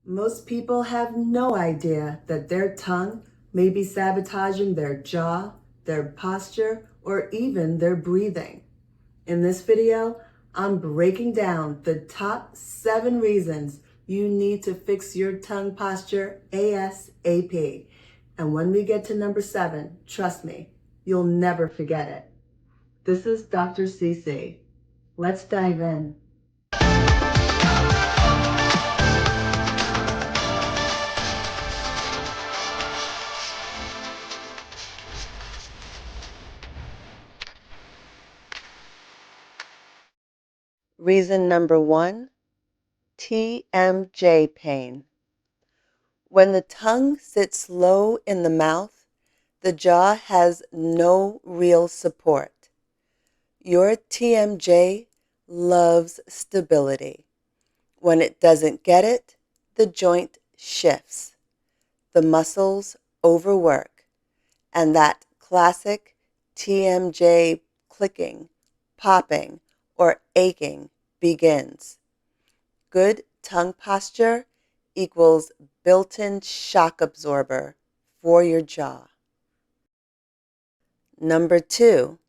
Most people have no idea that their tongue may be sabotaging their jaw, their posture, or even their breathing. In this video, I'm breaking down the top 7 reasons you need to fix your tongue posture ASAP. And when we get to number 7, trust me, you'll never forget it. This is Dr. CC. Let's dive in. Reason number 1, TMJ pain. When the tongue sits low in the mouth, the jaw has no real support. Your TMJ loves stability. When it doesn't get it, the joint shifts. The muscles overwork, and that classic TMJ clicking, popping, or aching begins. Good tongue posture equals built-in shock absorber for your jaw. Number 2,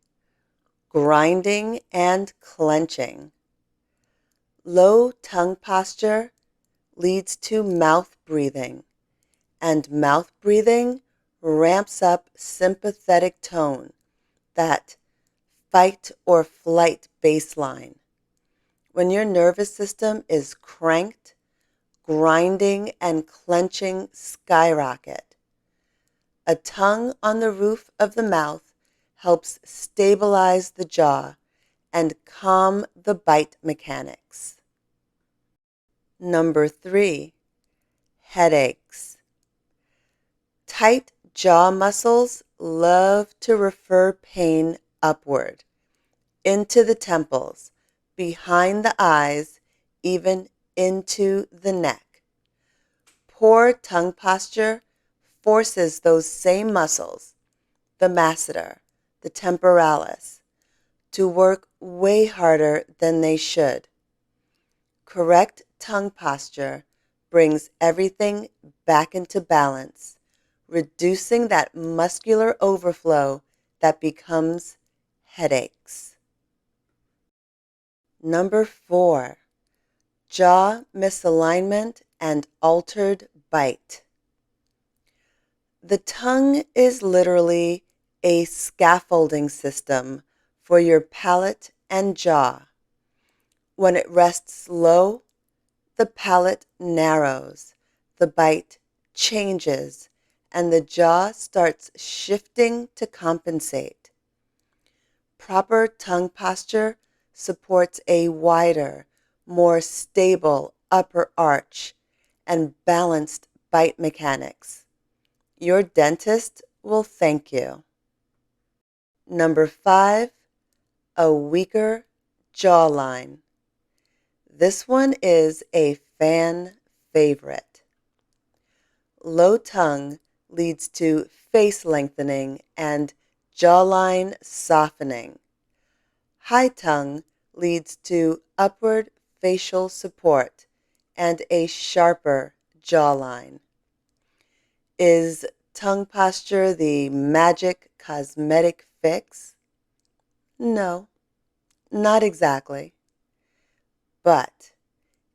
grinding and clenching. Low tongue posture leads to mouth breathing, and mouth breathing ramps up sympathetic tone, that fight or flight baseline. When your nervous system is cranked, grinding and clenching skyrocket. A tongue on the roof of the mouth helps stabilize the jaw and calm the bite mechanics. Number 3, headaches. Tight jaw muscles love to refer pain upward, into the temples, behind the eyes, even into the neck. Poor tongue posture forces those same muscles, the masseter, the temporalis, to work way harder than they should. Correct tongue posture brings everything back into balance, reducing that muscular overflow that becomes headaches. Number 4, jaw misalignment and altered bite. The tongue is literally a scaffolding system for your palate and jaw. When it rests low, the palate narrows, the bite changes, and the jaw starts shifting to compensate. Proper tongue posture supports a wider, more stable upper arch and balanced bite mechanics. Your dentist will thank you. Number 5, a weaker jawline. This one is a fan favorite. Low tongue leads to face lengthening and jawline softening. High tongue leads to upward facial support and a sharper jawline. Is tongue posture the magic cosmetic fix? No, not exactly. But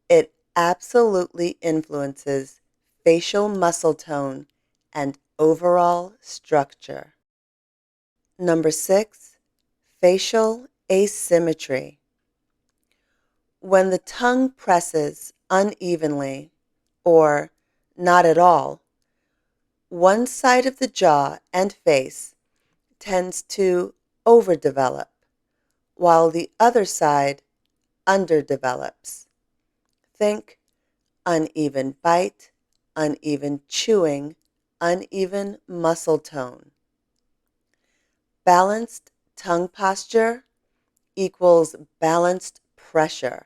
it absolutely influences facial muscle tone and overall structure. Number 6, facial asymmetry. When the tongue presses unevenly, or not at all, one side of the jaw and face tends to overdevelop, while the other side underdevelops. Think uneven bite, uneven chewing, uneven muscle tone. Balanced tongue posture equals balanced pressure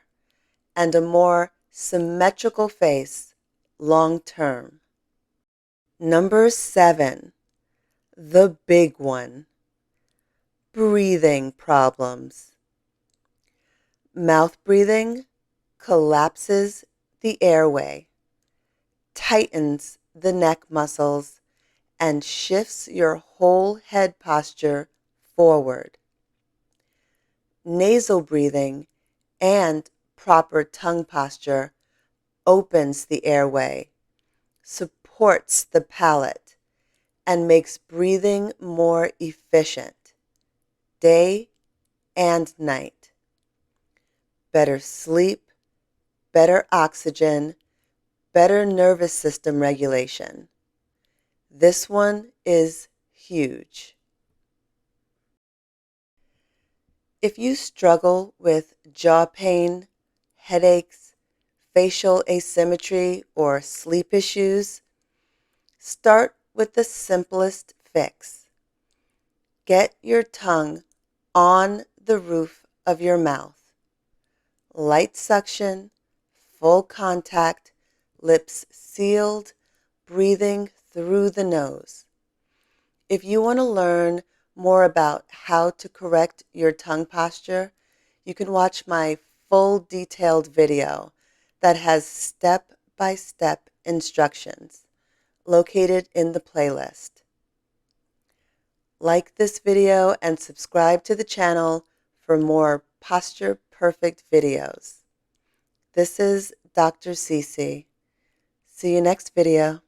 and a more symmetrical face long term. Number 7, the big one, breathing problems. Mouth breathing collapses the airway. tightens the neck muscles and shifts your whole head posture forward. Nasal breathing and proper tongue posture opens the airway, supports the palate, and makes breathing more efficient, day and night. Better sleep, better oxygen, better nervous system regulation. This one is huge. If you struggle with jaw pain, headaches, facial asymmetry, or sleep issues, start with the simplest fix. Get your tongue on the roof of your mouth. Light suction, full contact, lips sealed, breathing through the nose. If you want to learn more about how to correct your tongue posture, you can watch my full detailed video that has step-by-step instructions located in the playlist. Like this video and subscribe to the channel for more posture perfect videos. This is Dr. Cece. See you next video.